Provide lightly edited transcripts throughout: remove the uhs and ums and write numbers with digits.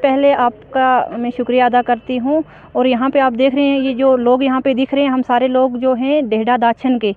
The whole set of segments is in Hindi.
पहले आपका मैं शुक्रिया अदा करती हूँ। और यहाँ पे आप देख रहे हैं ये जो लोग यहाँ पे दिख रहे हैं, हम सारे लोग जो हैं डेहड़ा दाछन के।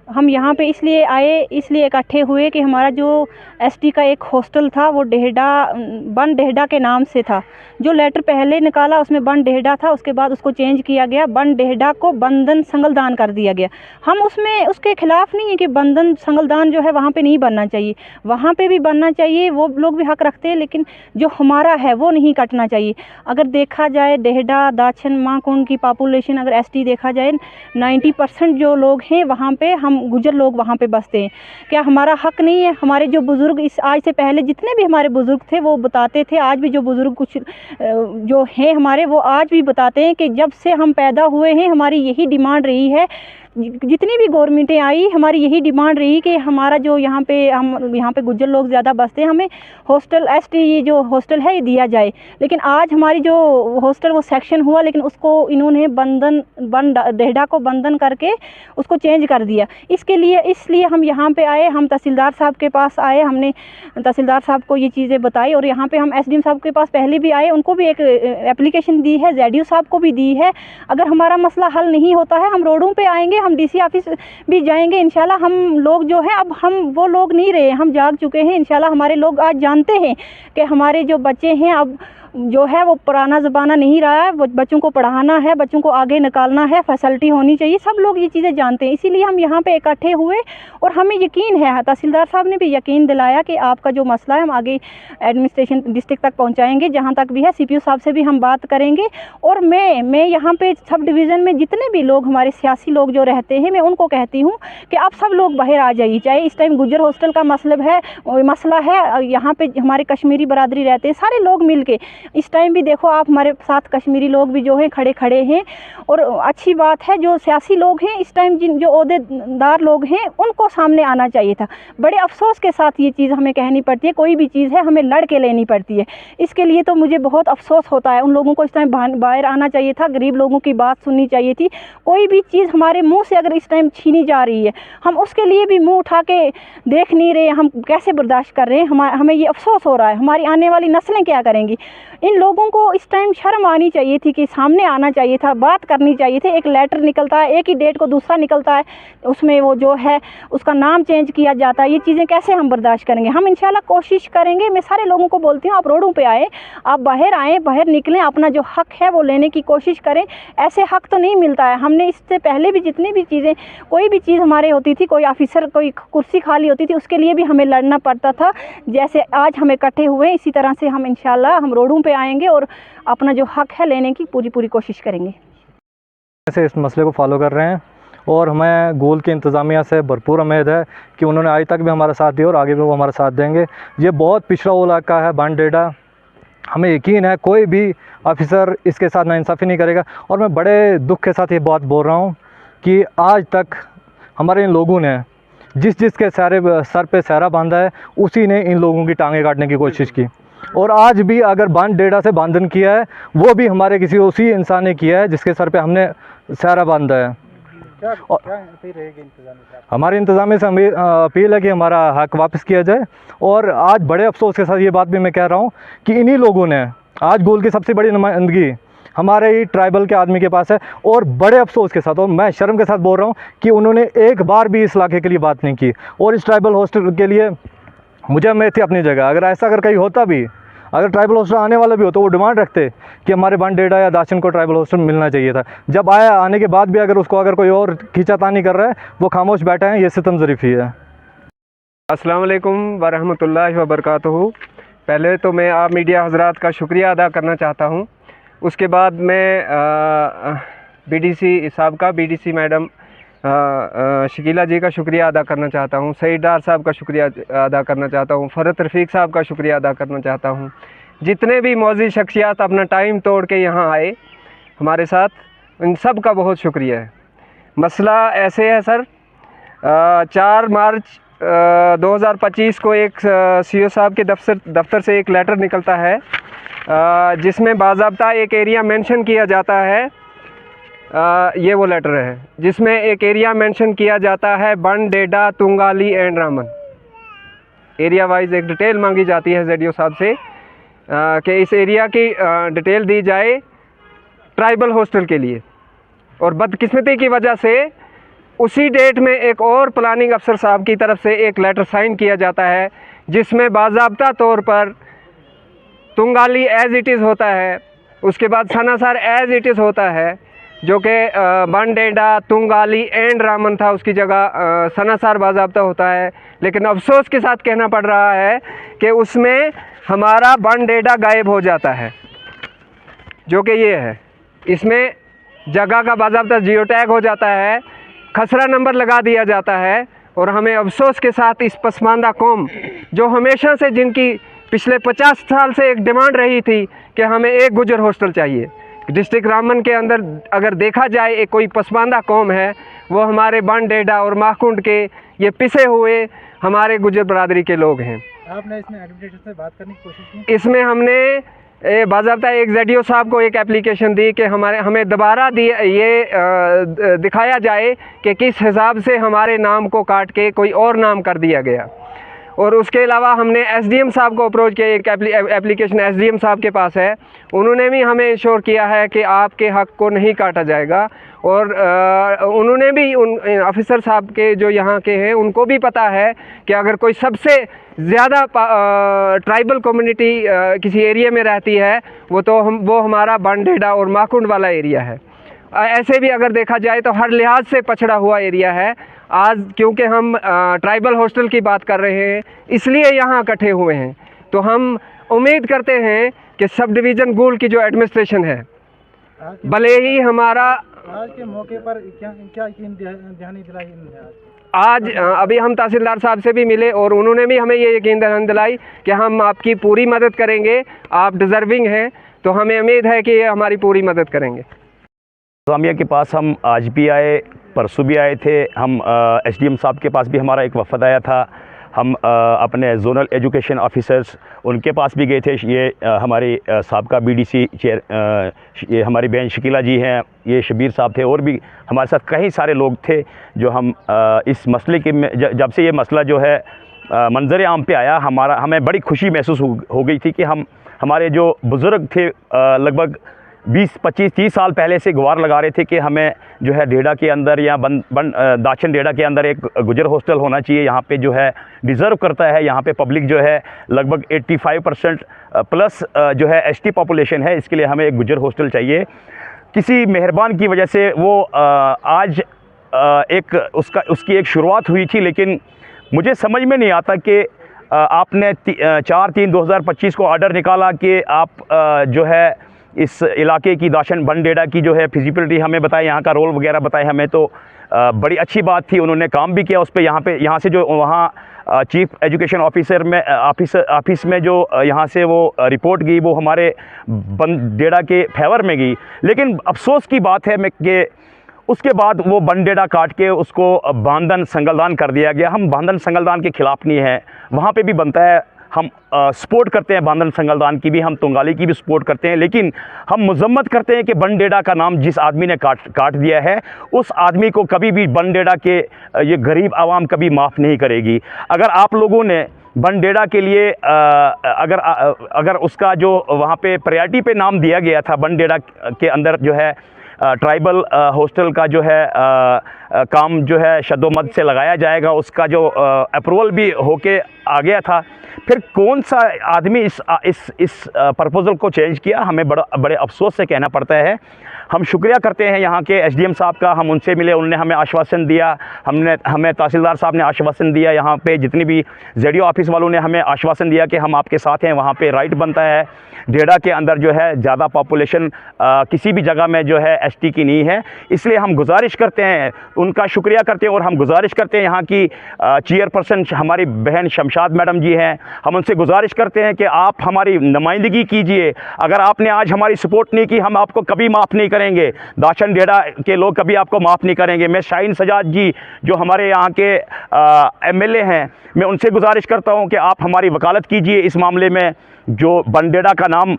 हम यहाँ पे इसलिए आए, इसलिए इकट्ठे हुए कि हमारा जो एसटी का एक हॉस्टल था वो बन डेहड़ा के नाम से था। जो लेटर पहले निकाला उसमें बन डेहड़ा था, उसके बाद उसको चेंज किया गया, बन डेहड़ा को बंधन संगलदान कर दिया गया। हम उसमें उसके खिलाफ नहीं है कि बंधन संगलदान जो है वहाँ पे नहीं बनना चाहिए, वहाँ पे भी बनना चाहिए, वो लोग भी हक रखते हैं, लेकिन जो हमारा है वो नहीं कटना चाहिए। अगर देखा जाए डेहड़ा दाछन माकुंड की पॉपुलेशन अगर एसटी देखा जाए 90% जो लोग हैं वहाँ पे हम गुजर लोग वहाँ पे बसते हैं। क्या हमारा हक नहीं है? हमारे जो बुज़ुर्ग इस आज से पहले जितने भी हमारे बुज़ुर्ग थे वो बताते थे, आज भी जो बुज़ुर्ग कुछ जो हैं हमारे वो आज भी बताते हैं कि जब से हम पैदा हुए हैं हमारी यही डिमांड रही है, जितनी भी गवर्नमेंटें आई हमारी यही डिमांड रही कि हमारा जो हम यहाँ पे गुज्जर लोग ज़्यादा बसते हैं, हमें हॉस्टल एसटी ये जो हॉस्टल है ये दिया जाए। लेकिन आज हमारी जो हॉस्टल वो सेक्शन हुआ, लेकिन उसको इन्होंने डेहड़ा को बंधन करके उसको चेंज कर दिया। इसलिए हम यहाँ पे आए, हम तहसीलदार साहब के पास आए, हमने तहसीलदार साहब को ये चीज़ें बताई और यहाँ पे हम एसडीएम साहब के पास पहले भी आए, उनको भी एक एप्लीकेशन दी है, जेडीओ साहब को भी दी है। अगर हमारा मसला हल नहीं होता है हम रोडों पे आएंगे, हम डीसी ऑफिस भी जाएंगे इंशाल्लाह। हम लोग जो है अब हम वो लोग नहीं रहे, हम जाग चुके हैं इंशाल्लाह। हमारे लोग आज जानते हैं कि हमारे जो बच्चे हैं अब जो है वो पुराना ज़माना नहीं रहा है, वो बच्चों को पढ़ाना है, बच्चों को आगे निकालना है, फैसिलिटी होनी चाहिए, सब लोग ये चीज़ें जानते हैं। इसीलिए हम यहाँ पे इकट्ठे हुए और हमें यकीन है, तहसीलदार साहब ने भी यकीन दिलाया कि आपका जो मसला है हम आगे एडमिनिस्ट्रेशन डिस्ट्रिक्ट तक पहुँचाएँगे, जहाँ तक भी है सीपीओ साहब से भी हम बात करेंगे। और मैं यहाँ पे सब डिवीज़न में जितने भी लोग हमारे सियासी लोग जो रहते हैं मैं उनको कहती हूँ कि आप सब लोग बाहर आ जाइए। चाहे इस टाइम गुज्जर हॉस्टल का मसला है, यहाँ पे हमारे कश्मीरी बरादरी रहते हैं, सारे लोग मिल के इस टाइम भी देखो आप हमारे साथ कश्मीरी लोग भी जो हैं खड़े हैं। और अच्छी बात है जो सियासी लोग हैं इस टाइम जो ओहदेदार लोग हैं उनको सामने आना चाहिए था। बड़े अफसोस के साथ ये चीज़ हमें कहनी पड़ती है, कोई भी चीज़ है हमें लड़ के लेनी पड़ती है। इसके लिए तो मुझे बहुत अफसोस होता है। उन लोगों को इस टाइम बाहर आना चाहिए था, गरीब लोगों की बात सुननी चाहिए थी। कोई भी चीज़ हमारे मुँह से अगर इस टाइम छीनी जा रही है हम उसके लिए भी मुँह उठा के देख नहीं रहे, हम कैसे बर्दाश्त कर रहे हैं। हमें ये अफसोस हो रहा है, हमारी आने वाली नस्लें क्या करेंगी। इन लोगों को इस टाइम शर्म आनी चाहिए थी कि सामने आना चाहिए था, बात करनी चाहिए थी। एक लेटर निकलता है, एक ही डेट को दूसरा निकलता है, उसमें वो जो है उसका नाम चेंज किया जाता है। ये चीज़ें कैसे हम बर्दाश्त करेंगे? हम इंशाल्लाह कोशिश करेंगे। मैं सारे लोगों को बोलती हूँ आप रोडों पे आए, आप बाहर आएँ, बाहर निकलें, अपना जो हक है वो लेने की कोशिश करें। ऐसे हक तो नहीं मिलता है। हमने इससे पहले भी जितनी भी चीज़ें कोई भी चीज़ हमारे होती थी, कोई ऑफिसर कोई कुर्सी खाली होती थी उसके लिए भी हमें लड़ना पड़ता था। जैसे आज हम इकट्ठे हुए इसी तरह से हम इंशाल्लाह हम रोडों पे आएंगे और अपना जो हक है लेने की पूरी कोशिश करेंगे। से इस मसले को फॉलो कर रहे हैं और हमें गोल की इंतज़ामिया से भरपूर उम्मीद है कि उन्होंने आज तक भी हमारा साथ दिया और आगे भी वो हमारा साथ देंगे। ये बहुत पिछड़ा इलाका है बन डेहड़ा, हमें यकीन है कोई भी ऑफिसर इसके साथ नाइंसाफ़ी नहीं करेगा। और मैं बड़े दुख के साथ ये बात बोल रहा हूँ कि आज तक हमारे इन लोगों ने जिसके सर पे सहरा बांधा है उसी ने इन लोगों की टांगें काटने की कोशिश की। और आज भी अगर बन डेहड़ा से बंधन किया है वो भी हमारे किसी उसी इंसान ने किया है जिसके सर पे हमने सहरा बांधा है। हमारे इंतज़ाम से अपील है कि हमारा हक वापस किया जाए। और आज बड़े अफसोस के साथ ये बात भी मैं कह रहा हूँ कि इन्हीं लोगों ने आज गोल की सबसे बड़ी नुमाइंदगी हमारे ही ट्राइबल के आदमी के पास है। और बड़े अफसोस के साथ और मैं शर्म के साथ बोल रहा हूँ कि उन्होंने एक बार भी इस इलाके के लिए बात नहीं की। और इस ट्राइबल हॉस्टल के लिए मैं थी अपनी जगह, अगर कहीं होता भी, अगर ट्राइबल हॉस्टल आने वाला भी हो तो वो डिमांड रखते कि हमारे बन डेहड़ा या दाछन को ट्राइबल हॉस्टल मिलना चाहिए था। जब आने के बाद भी अगर कोई और खींचातानी कर रहा है वो खामोश बैठा है, ये सितम ज़रीफ़ी है। अस्सलाम वालेकुम वरहमतुल्लाहि वबरकातुहू। पहले तो मैं आप मीडिया हज़रात का शुक्रिया अदा करना चाहता हूँ। उसके बाद मैं बीडीसी साहब का, बीडीसी मैडम शकीला जी का शुक्रिया अदा करना चाहता हूँ, सईद डार साहब का शुक्रिया अदा करना चाहता हूँ, फ़रत रफ़ीक साहब का शुक्रिया अदा करना चाहता हूँ। जितने भी मौजूद शख्सियात अपना टाइम तोड़ के यहाँ आए हमारे साथ, इन सब का बहुत शुक्रिया है। मसला ऐसे है सर, 4 मार्च 2025 को एक सीओ साहब के दफ्तर से एक लेटर निकलता है जिसमें बाज़ाब्ता एक एरिया मेंशन किया जाता है। ये वो लेटर है जिसमें एक एरिया मेंशन किया जाता है बन डेहड़ा तुंगाली एंड रामन। एरिया वाइज एक डिटेल मांगी जाती है जेडीओ साहब से। कि इस एरिया की डिटेल दी जाए ट्राइबल हॉस्टल के लिए। और बदकिस्मती की वजह से उसी डेट में एक और प्लानिंग अफसर साहब की तरफ से एक लेटर साइन किया जाता है, जिसमें बाज़ाब्ता तौर पर तुंगाली एज़ इट इज़ होता है, उसके बाद सनासर एज़ इट इज़ होता है, जो कि बंडेडा, तुंगाली एंड रामन था, उसकी जगह सनासर बाज़ाब्ता होता है। लेकिन अफसोस के साथ कहना पड़ रहा है कि उसमें हमारा बंडेडा गायब हो जाता है, जो कि ये है। इसमें जगह का बाज़ाब्ता जियो टैग हो जाता है, खसरा नंबर लगा दिया जाता है। और हमें अफसोस के साथ इस पसमानदा कौम, जो हमेशा से, जिनकी पिछले 50 साल से एक डिमांड रही थी कि हमें एक गुजर हॉस्टल चाहिए, डिस्ट्रिक्ट रामबन के अंदर अगर देखा जाए एक कोई पसमानदा कौम है, वो हमारे बंडेडा और माहकुंड के ये पिसे हुए हमारे गुजर बरादरी के लोग हैं। आपने इसमें एडमिनिस्ट्रेशन से बात करने की कोशिश की? इसमें हमने बाज़ाब्ता एक ZDO साहब को एक एप्लीकेशन दी कि हमें दोबारा ये दिखाया जाए कि किस हिसाब से हमारे नाम को काट के कोई और नाम कर दिया गया। और उसके अलावा हमने SDM साहब को अप्रोच किया, एक एप्लीकेशन SDM साहब के पास है, उन्होंने भी हमें इंश्योर किया है कि आपके हक़ को नहीं काटा जाएगा। और उन्होंने भी उन ऑफिसर साहब के जो यहाँ के हैं, उनको भी पता है कि अगर कोई सबसे ज़्यादा ट्राइबल कम्युनिटी किसी एरिया में रहती है, वो हमारा बंडेडा और माकुंड वाला एरिया है। ऐसे भी अगर देखा जाए तो हर लिहाज से पछड़ा हुआ एरिया है। आज क्योंकि हम ट्राइबल हॉस्टल की बात कर रहे हैं, इसलिए यहाँ इकट्ठे हुए हैं। तो हम उम्मीद करते हैं कि सब डिवीज़न गूल की जो एडमिनिस्ट्रेशन है, भले ही हमारा आज के मौके पर क्या ध्यानी दिलाई है? आज अभी हम तहसीलदार साहब से भी मिले और उन्होंने भी हमें ये यकीन दिलाई कि हम आपकी पूरी मदद करेंगे, आप डिज़र्विंग हैं, तो हमें उम्मीद है कि ये हमारी पूरी मदद करेंगे। इंतज़ामिया के पास हम आज भी आए, परसों भी आए थे। हम SDM साहब के पास भी हमारा एक वफ़द आया था। हम अपने ज़ोनल एजुकेशन ऑफिसर्स उनके पास भी गए थे। ये हमारे साबका BDC चेयर, ये हमारी बहन शकीला जी हैं, ये शबीर साहब थे, और भी हमारे साथ कई सारे लोग थे जो हम इस मसले के जब से ये मसला जो है मंजर आम पे आया, हमें बड़ी खुशी महसूस हो गई थी कि हमारे जो बुज़ुर्ग थे लगभग 20, 25, 30 साल पहले से गुहार लगा रहे थे कि हमें जो है डेढ़ा के अंदर या दाचन डेढ़ा के अंदर एक गुजर हॉस्टल होना चाहिए। यहाँ पे जो है डिज़र्व करता है। यहाँ पे पब्लिक जो है लगभग 85% प्लस जो है ST पॉपुलेशन है, इसके लिए हमें एक गुजर हॉस्टल चाहिए। किसी मेहरबान की वजह से वो आज उसकी एक शुरुआत हुई थी, लेकिन मुझे समझ में नहीं आता कि आपने 4/3/2025 को ऑर्डर निकाला कि आप जो है इस इलाके की दाशन बंडेडा की जो है फिजिबिलिटी हमें बताए, यहाँ का रोल वगैरह बताए हमें, तो बड़ी अच्छी बात थी। उन्होंने काम भी किया उस पर। यहाँ से जो वहाँ चीफ एजुकेशन ऑफिसर में ऑफिस में जो यहाँ से वो रिपोर्ट गई, वो हमारे बंडेडा के फेवर में गई। लेकिन अफसोस की बात है कि उसके बाद वो बंडेडा काट के उसको बांधन संगलदान कर दिया गया। हम बांधन संगलदान के ख़िलाफ़ नहीं हैं, वहाँ पे भी बनता है, हम सपोर्ट करते हैं बांधन संगलदान की भी, हम तुंगाली की भी सपोर्ट करते हैं। लेकिन हम मजम्मत करते हैं कि बंडेडा का नाम जिस आदमी ने काट दिया है, उस आदमी को कभी भी बंडेडा के ये गरीब आवाम कभी माफ़ नहीं करेगी। अगर आप लोगों ने बंडेडा के लिए अगर उसका जो वहाँ पे प्रायोरिटी पे नाम दिया गया था, बंडेडा के अंदर जो है ट्राइबल हॉस्टल का जो है काम जो है शद्दोमद से लगाया जाएगा, उसका जो अप्रूवल भी होके आ गया था, फिर कौन सा आदमी इस प्रपोज़ल को चेंज किया, हमें बड़े अफसोस से कहना पड़ता है। हम शुक्रिया करते हैं यहाँ के SDM साहब का। हम उनसे मिले, उन्होंने हमें आश्वासन दिया, हमें तहसीलदार साहब ने आश्वासन दिया, यहाँ पे जितनी भी ZDO ऑफिस वालों ने हमें आश्वासन दिया कि हम आपके साथ हैं। वहाँ पे राइट बनता है, डेढ़ा के अंदर जो है ज़्यादा पॉपुलेशन किसी भी जगह में जो है ST की नहीं है। इसलिए हम गुजारिश करते हैं, उनका शुक्रिया करते हैं और हम गुजारिश करते हैं, यहाँ की चेयरपर्सन हमारी बहन शमशाद मैडम जी हैं, हम उनसे गुजारिश करते हैं कि आप हमारी नुमाइंदगी कीजिए। अगर आपने आज हमारी सपोर्ट नहीं की, हम आपको कभी माफ़ नहीं करेंगे। दाशन डेढ़ा के लोग कभी आपको माफ़ नहीं करेंगे। मैं शाहीन सजाद जी जो हमारे यहाँ के MLA हैं, मैं उनसे गुजारिश करता हूँ कि आप हमारी वकालत कीजिए इस मामले में। जो बंडेड़ा का नाम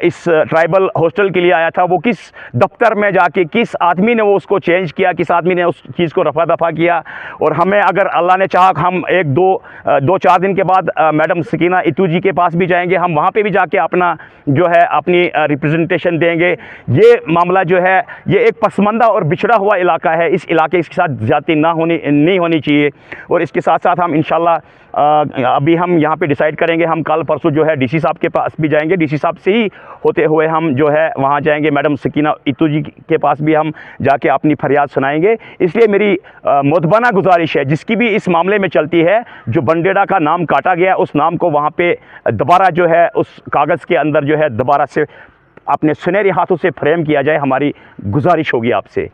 इस ट्राइबल हॉस्टल के लिए आया था, वो किस दफ्तर में जाके किस आदमी ने वो उसको चेंज किया, किस आदमी ने उस चीज़ को रफा दफा किया। और हमें अगर अल्लाह ने चाहा हम एक दो चार दिन के बाद मैडम सकीना इतू जी के पास भी जाएंगे, हम वहाँ पे भी जाके अपना जो है अपनी रिप्रेजेंटेशन देंगे। ये मामला जो है ये एक पसमानदा और बिछड़ा हुआ इलाका है, इस इलाके इसके साथ ज़्यादती नहीं होनी चाहिए। और इसके साथ साथ हम इंशाल्लाह अभी हम यहाँ पे डिसाइड करेंगे, हम कल परसों जो है डीसी साहब के पास भी जाएंगे, डीसी साहब से ही होते हुए हम जो है वहाँ जाएंगे, मैडम सकीना इतू जी के पास भी हम जाके अपनी फरियाद सुनाएंगे। इसलिए मेरी मुतबाना गुजारिश है, जिसकी भी इस मामले में चलती है, जो बंडेड़ा का नाम काटा गया उस नाम को वहाँ पे दोबारा जो है उस कागज़ के अंदर जो है दोबारा से अपने सुनहरे हाथों से फ्रेम किया जाए, हमारी गुजारिश होगी आपसे।